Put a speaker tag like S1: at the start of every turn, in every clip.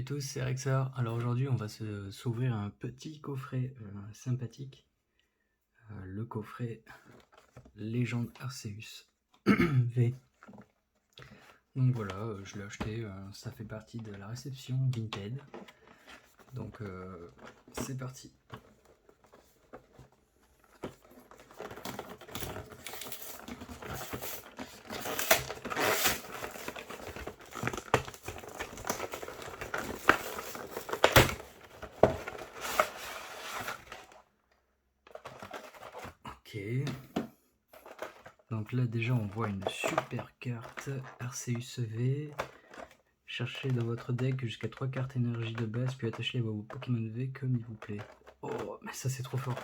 S1: tous, c'est Rexar. Alors aujourd'hui, on va s'ouvrir un petit coffret sympathique. Le coffret Légende Arceus V. Donc voilà, je l'ai acheté, ça fait partie de la réception Vinted. Donc c'est parti. Ok. Donc là déjà on voit une super carte Arceus V. Cherchez dans votre deck jusqu'à 3 cartes énergie de base, puis attachez-les à vos Pokémon V comme il vous plaît. Oh, mais ça c'est trop fort.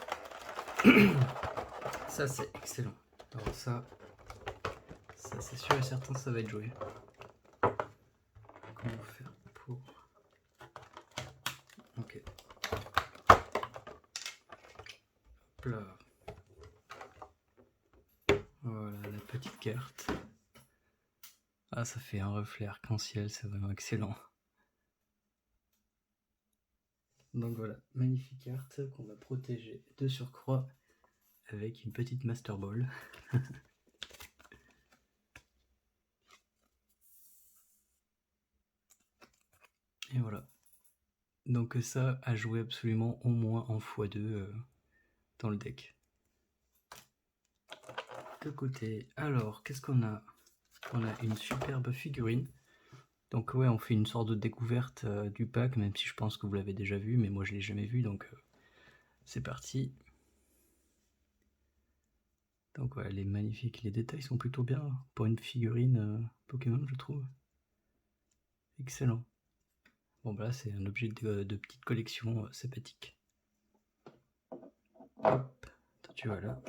S1: Ça c'est excellent. Alors ça c'est sûr et certain ça va être joué. Comment faire pour... Ok. Hop là. Voilà la petite carte. Ah, ça fait un reflet arc-en-ciel, c'est vraiment excellent. Donc voilà, magnifique carte qu'on va protéger de surcroît avec une petite Master Ball. Et voilà. Donc ça à jouer absolument au moins en x2 dans le deck. De côté, alors qu'est-ce qu'on a? On a une superbe figurine. Donc ouais, on fait une sorte de découverte du pack, même si je pense que vous l'avez déjà vu, mais moi je l'ai jamais vu, donc c'est parti. Donc ouais, elle est magnifique, les détails sont plutôt bien pour une figurine Pokémon, je trouve. Excellent. Bon bah là c'est un objet de petite collection sympathique. Hop, tu vois là.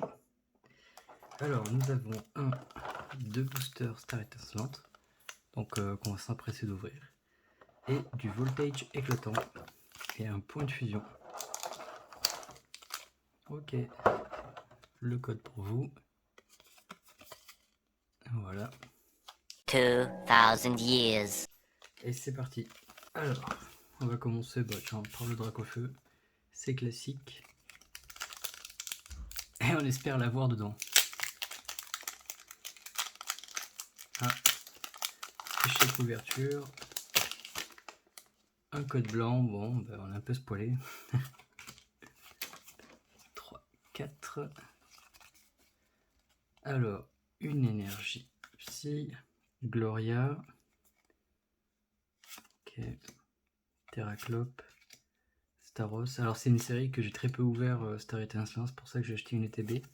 S1: Alors nous avons deux boosters Star étincelante, donc qu'on va s'empresser d'ouvrir, et du voltage éclatant et un point de fusion. Ok, le code pour vous. Voilà.
S2: 2000 years.
S1: Et c'est parti. Alors, on va commencer par le Dracofeu. C'est classique. Et on espère l'avoir dedans. Ah, fichier de couverture. Un code blanc, bon, ben on est un peu spoilé. 3, 4. Alors, une énergie Psy, Gloria. Ok. Terraclope. Staros. Alors c'est une série que j'ai très peu ouvert, Star étincelant, c'est pour ça que j'ai acheté une ETB.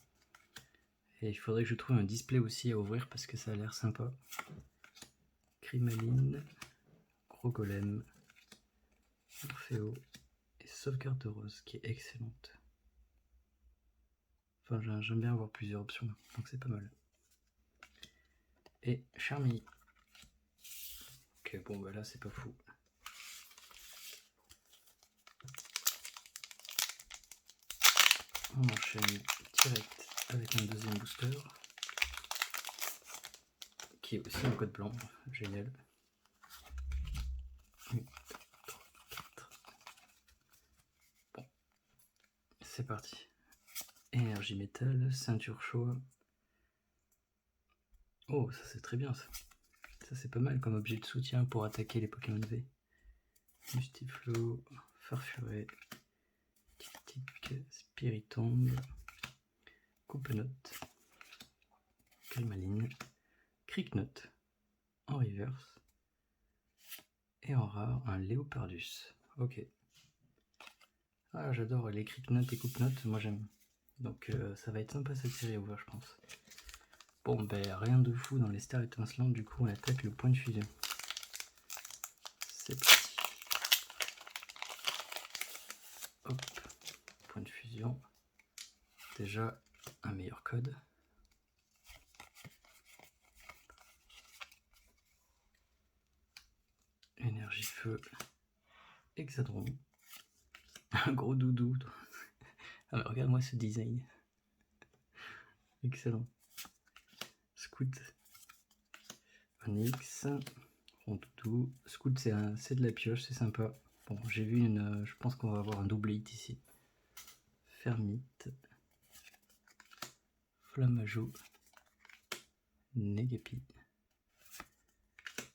S1: Et il faudrait que je trouve un display aussi à ouvrir parce que ça a l'air sympa. Crimaline, Gros Golem, Orfeo et Sauvegarde de Rose qui est excellente. Enfin j'aime bien avoir plusieurs options, donc c'est pas mal. Et Charmy. Ok, bon bah là c'est pas fou. On enchaîne direct avec un deuxième booster qui est aussi un code blanc, génial. 1, 2, 3, 4. Bon, c'est parti. Énergie métal, ceinture choix. Oh, ça c'est très bien ça. Ça c'est pas mal comme objet de soutien pour attaquer les Pokémon V. Mustiflo, Farfuret, Tic-Tic, Spiritomb, Coupenote, Grimaline, Cricknote en reverse et en rare un Léopardus. Ok. Ah, j'adore les Cricknote et Coupenote, moi j'aime. Donc ça va être sympa cette série à ouvrir, je pense. Bon, ben rien de fou dans les stars étincelantes, du coup on attaque le point de fusion. C'est parti. Hop, point de fusion. Déjà un meilleur code. Énergie feu. Hexadron. Un gros doudou. Alors regarde-moi ce design. Excellent. Scout. Onyx. Bon, toutou. Scout, c'est de la pioche, c'est sympa. Bon, j'ai vu je pense qu'on va avoir un double hit ici. Fermite. Flamajou. Negapi.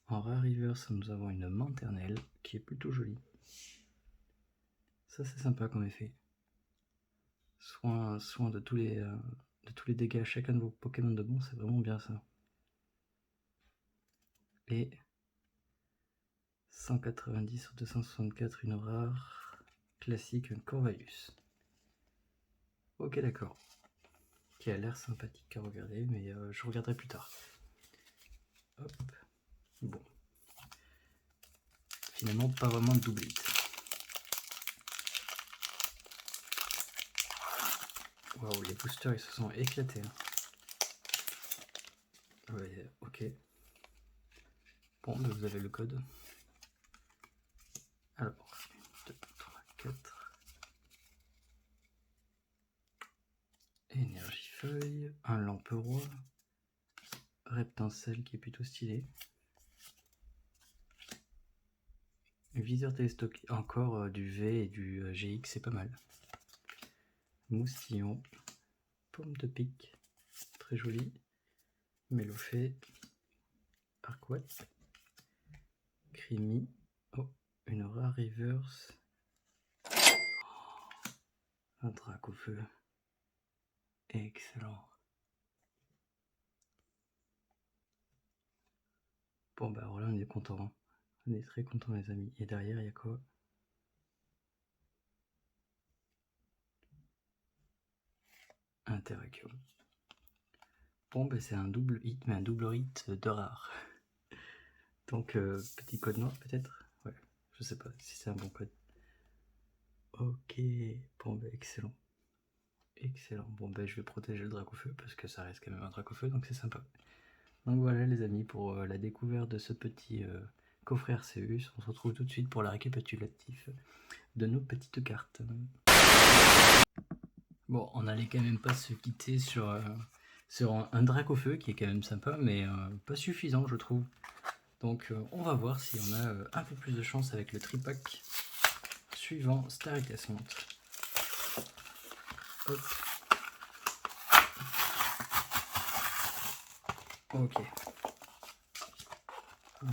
S1: En rare reverse, nous avons une Manternelle qui est plutôt jolie. Ça, c'est sympa comme effet. Soin de tous les dégâts à chacun de vos Pokémon de bon, c'est vraiment bien ça. Et 190 sur 264, une rare classique, un Corvalus. Ok, d'accord. Qui a l'air sympathique à regarder, mais je regarderai plus tard. Hop. Bon. Finalement, pas vraiment de double hit. Waouh, les boosters ils se sont éclatés. Hein. Ouais, ok. Bon, ben vous avez le code. Alors, 2, 3, 4. Énergie feuille, un lamperoy, reptincelle qui est plutôt stylé. Viseur télescopique, encore du V et du GX, c'est pas mal. Moustillon, pomme de pique, très joli. Mélofée, Arquat, Creamy, oh, une rare reverse, un drac au feu, excellent. Bon bah alors là on est content, hein. On est très content les amis. Et derrière il y a quoi? Interaction. Bon bah c'est un double hit, mais un double hit de rare. Donc petit code noir peut-être? Ouais, je sais pas si c'est un bon code. Ok, bon bah excellent. Excellent. Bon bah je vais protéger le drac au feu parce que ça reste quand même un drac au feu, donc c'est sympa. Donc voilà les amis pour la découverte de ce petit coffret Arceus. On se retrouve tout de suite pour la récapitulatif de nos petites cartes. Bon, on n'allait quand même pas se quitter sur un drac au feu qui est quand même sympa, mais pas suffisant je trouve. Donc on va voir si on a un peu plus de chance avec le tripack suivant Star Casmont. Hop. Ok. 1,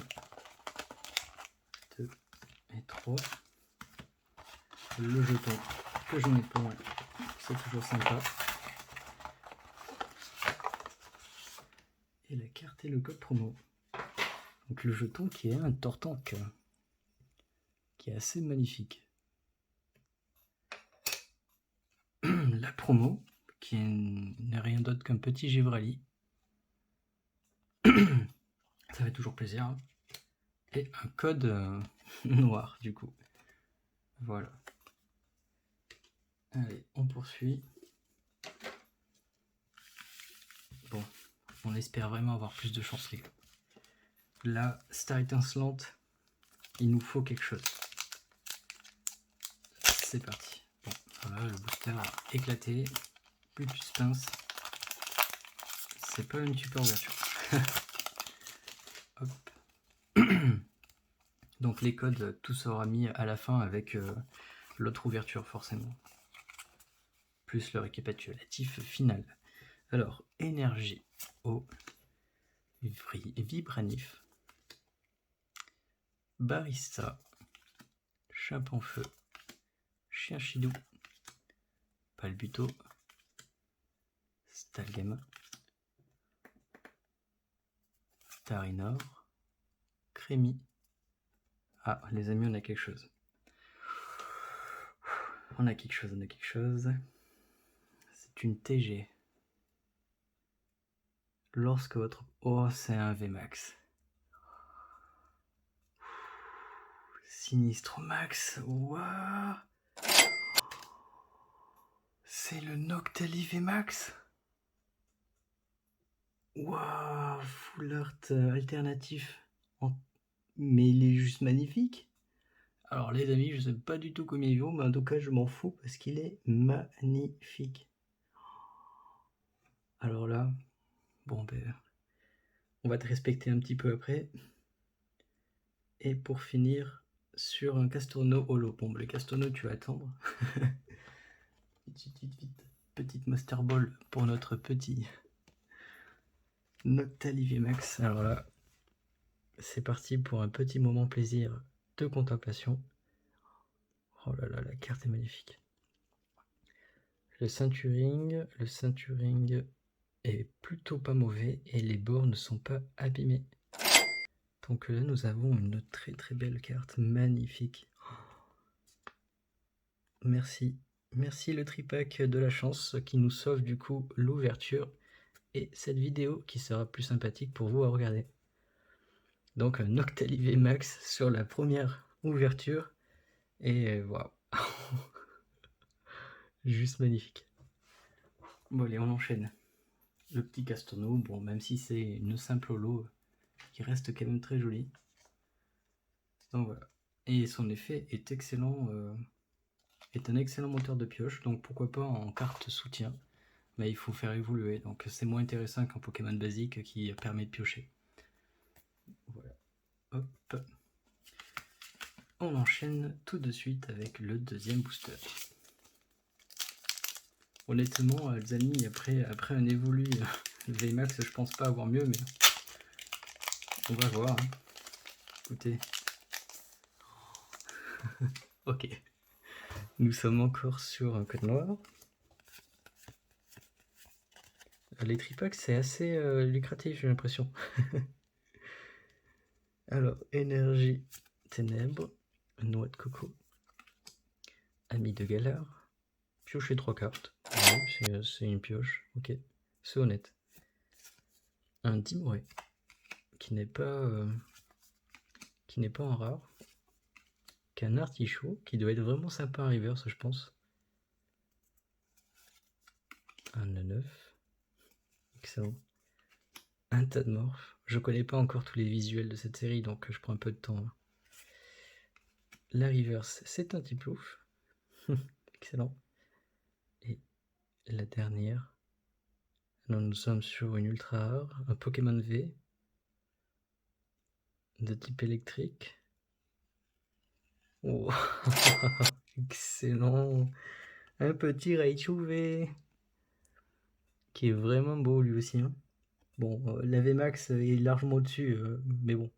S1: 2 et 3. Le jeton que je n'ai pas, c'est toujours sympa. Et la carte et le code promo. Donc le jeton qui est un Tortank, qui est assez magnifique. La promo, qui n'est rien d'autre qu'un petit Givrali. Ça fait toujours plaisir. Hein. Et un code noir du coup. Voilà. Allez, on poursuit. Bon, on espère vraiment avoir plus de chance les gars. Là, Star étincelante, il nous faut quelque chose. C'est parti. Bon, voilà, le booster a éclaté. Plus de suspense. C'est pas une super ouverture. Hop. Donc les codes, tout sera mis à la fin avec l'autre ouverture forcément. Plus le récapitulatif final. Alors, énergie, eau, vibranif, barista, chapon-feu, chien chidou, palbuto, stalgama, tarinor, crémy. Ah, les amis, on a quelque chose. On a quelque chose. C'est une TG. Lorsque votre... Oh, c'est un VMAX. Sinistre Max. Waouh. C'est le Noctali VMAX. Waouh, full art alternatif. Mais il est juste magnifique. Alors les amis, je sais pas du tout combien il vaut, mais en tout cas je m'en fous parce qu'il est magnifique. Alors là, bon ben, on va te respecter un petit peu après. Et pour finir, sur un Castorno holo. Bon, le Castorno, tu vas attendre. Vite. Petite Master Ball pour notre petit Noctali VMAX. Alors là, c'est parti pour un petit moment plaisir de contemplation. Oh là là, la carte est magnifique. Le ceinturing est plutôt pas mauvais et les bords ne sont pas abîmés. Donc là, nous avons une très très belle carte, magnifique. Merci le tripack de la chance qui nous sauve du coup l'ouverture et cette vidéo qui sera plus sympathique pour vous à regarder. Donc un Noctali VMAX sur la première ouverture et waouh. Juste magnifique. Bon allez, on enchaîne. Le petit Castorno, bon même si c'est une simple holo qui reste quand même très jolie. Donc voilà. Et son effet est excellent, est un excellent moteur de pioche, donc pourquoi pas en carte soutien. Mais il faut faire évoluer, donc c'est moins intéressant qu'un Pokémon basique qui permet de piocher. Voilà. Hop. On enchaîne tout de suite avec le deuxième booster. Honnêtement, les amis, après un évolu VMAX, je pense pas avoir mieux, mais on va voir. Hein. Écoutez. Ok. Nous sommes encore sur un code noir. Les tripacks, c'est assez lucratif, j'ai l'impression. Alors, énergie, ténèbres, noix de coco, ami de Galar, piocher 3 cartes. Ouais, c'est une pioche, ok, c'est honnête. Un Dimoré, qui n'est pas en rare, qu'un artichaut, qui doit être vraiment sympa en reverse, je pense. Un 9, excellent. Un tas de morphes. Je connais pas encore tous les visuels de cette série, donc je prends un peu de temps. La reverse, c'est un Tiplouf. Excellent. Et la dernière. Alors nous sommes sur une ultra rare, un Pokémon V de type électrique. Oh. Excellent. Un petit Raichu V qui est vraiment beau lui aussi. Hein. Bon, la VMAX est largement au-dessus, mais bon,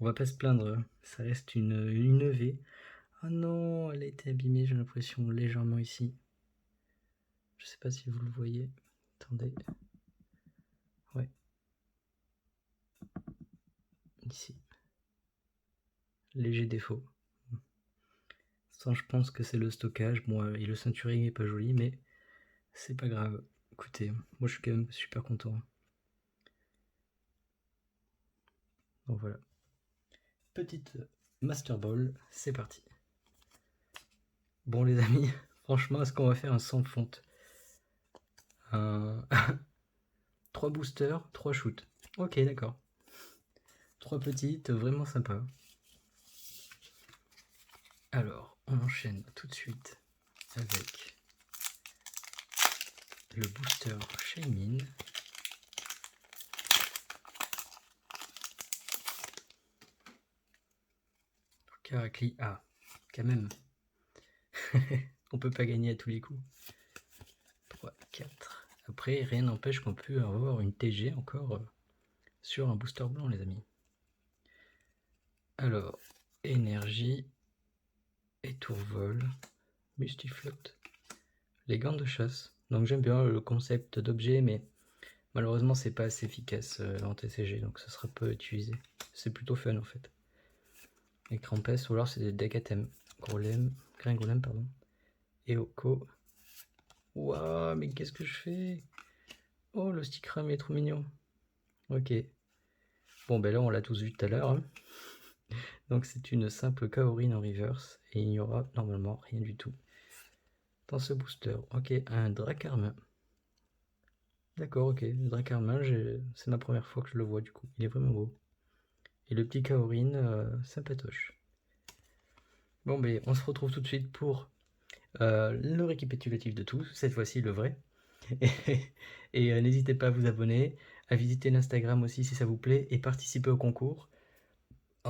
S1: on va pas se plaindre, ça reste une V. Ah non, elle a été abîmée, j'ai l'impression, légèrement ici. Je sais pas si vous le voyez. Attendez. Ouais. Ici. Léger défaut. Ça, je pense que c'est le stockage. Bon, et le ceinturing est pas joli, mais c'est pas grave. Écoutez, moi je suis quand même super content. Donc voilà. Petite Master Ball, c'est parti. Bon les amis, franchement, est-ce qu'on va faire un sans fonte 3 boosters, 3 shoots. Ok, d'accord. 3 petites, vraiment sympa. Alors, on enchaîne tout de suite avec le booster Shaymin. Caracle, ah, quand même. On peut pas gagner à tous les coups. 3, 4. Après, rien n'empêche qu'on peut avoir une TG encore sur un booster blanc, les amis. Alors, énergie, étourvol, mustiflotte, les gants de chasse. Donc j'aime bien le concept d'objet, mais malheureusement c'est pas assez efficace en TCG, donc ça sera peu utilisé. C'est plutôt fun en fait. Les crampes, ou alors c'est des decks à thème. Gringolem, pardon. Eoko. Waouh, mais qu'est-ce que je fais? Oh, le Stickram est trop mignon. Ok. Bon, ben là, on l'a tous vu tout à l'heure. Hein. Donc, c'est une simple Kaorin en reverse. Et il n'y aura normalement rien du tout dans ce booster. Ok, un Dracarmin. D'accord, ok. Le Dracarmin, c'est ma première fois que je le vois du coup. Il est vraiment beau. Et le petit Kaorin, sympatoche. Bon, ben, on se retrouve tout de suite pour le récapitulatif de tout. Cette fois-ci, le vrai. Et n'hésitez pas à vous abonner, à visiter l'Instagram aussi si ça vous plaît et participer au concours.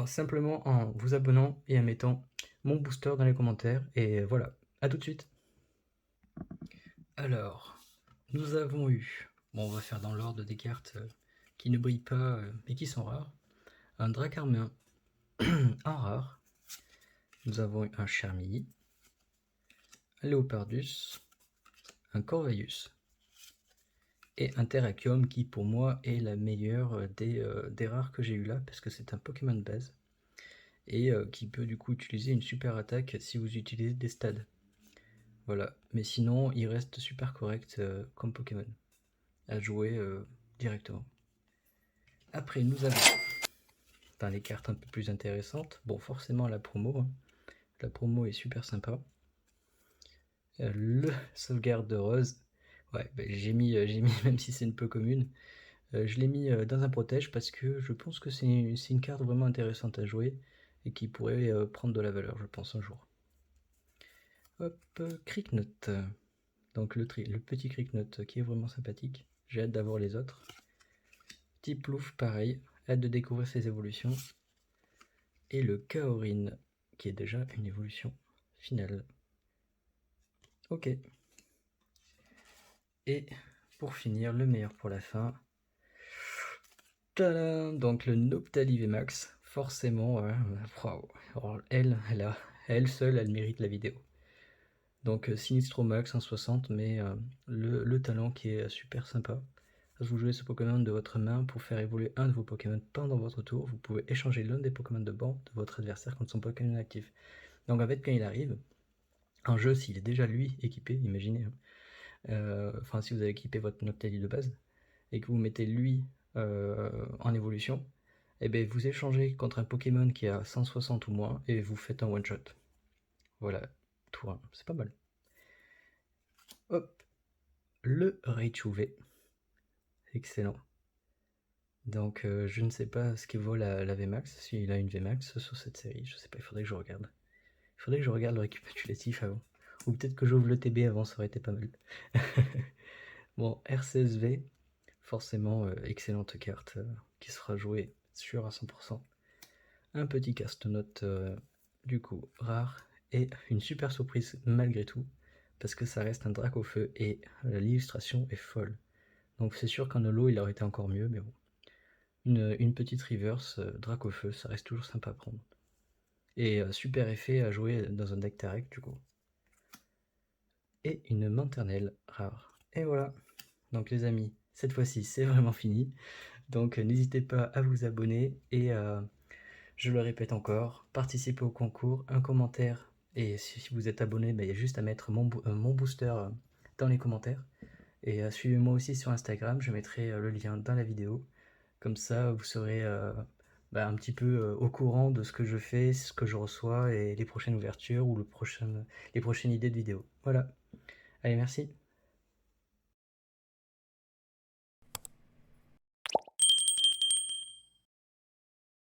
S1: simplement en vous abonnant et en mettant mon booster dans les commentaires. Et voilà, à tout de suite. Alors, nous avons eu, bon on va faire dans l'ordre des cartes qui ne brillent pas mais qui sont rares. Un Dracarmien en rare. Nous avons eu un Charmilly, un Léopardus, un Corvus et un Terrakium qui pour moi est la meilleure des rares que j'ai eu là parce que c'est un Pokémon de base et qui peut du coup utiliser une super attaque si vous utilisez des stades. Voilà, mais sinon il reste super correct comme Pokémon à jouer directement. Après nous avons les cartes un peu plus intéressantes. Bon, forcément la promo, hein. La promo est super sympa. Le sauvegarde de Rose, ouais, bah, j'ai mis même si c'est une peu commune, je l'ai mis dans un protège parce que je pense que c'est une carte vraiment intéressante à jouer et qui pourrait prendre de la valeur, je pense, un jour. Hop, Cricknote. Donc le petit Cricknote qui est vraiment sympathique. J'ai hâte d'avoir les autres. Petit Plouf, pareil, hâte de découvrir ses évolutions. Et le Kaorin, qui est déjà une évolution finale. Ok. Et pour finir, le meilleur pour la fin. Tadam, donc le Noctali VMAX, forcément, wow. Elle seule, elle mérite la vidéo. Donc Sinistro Max 160, mais le talent qui est super sympa. Vous jouez ce Pokémon de votre main pour faire évoluer un de vos Pokémon pendant votre tour. Vous pouvez échanger l'un des Pokémon de banc de votre adversaire contre son Pokémon actif. Donc en fait, quand il arrive, en jeu, s'il est déjà lui équipé, imaginez, enfin si vous avez équipé votre Noctali de base, et que vous mettez lui en évolution, et bien vous échangez contre un Pokémon qui a 160 ou moins, et vous faites un one-shot. Voilà, tour 1, c'est pas mal. Hop, le Raichu V. Excellent. Donc je ne sais pas ce qu'il vaut la VMAX, s'il a une VMAX sur cette série, je sais pas, il faudrait que je regarde. Il faudrait que je regarde le récapitulatif avant. Ou peut-être que j'ouvre le TB avant, ça aurait été pas mal. Bon, R16V, forcément excellente carte qui sera jouée sûr à 100%. Un petit castonote du coup rare et une super surprise malgré tout, parce que ça reste un Dracofeu et l'illustration est folle. Donc c'est sûr qu'en holo il aurait été encore mieux, mais bon. Une petite reverse Dracofeu, ça reste toujours sympa à prendre. Et super effet à jouer dans un deck Tarek du coup. Et une Manternelle rare. Et voilà. Donc les amis, cette fois-ci c'est vraiment fini. Donc n'hésitez pas à vous abonner et je le répète encore, participez au concours, un commentaire. Et si vous êtes abonné, il y a juste à mettre mon booster dans les commentaires. Et suivez-moi aussi sur Instagram, je mettrai le lien dans la vidéo. Comme ça, vous serez un petit peu au courant de ce que je fais, ce que je reçois et les prochaines ouvertures ou les prochaines idées de vidéos. Voilà. Allez, merci.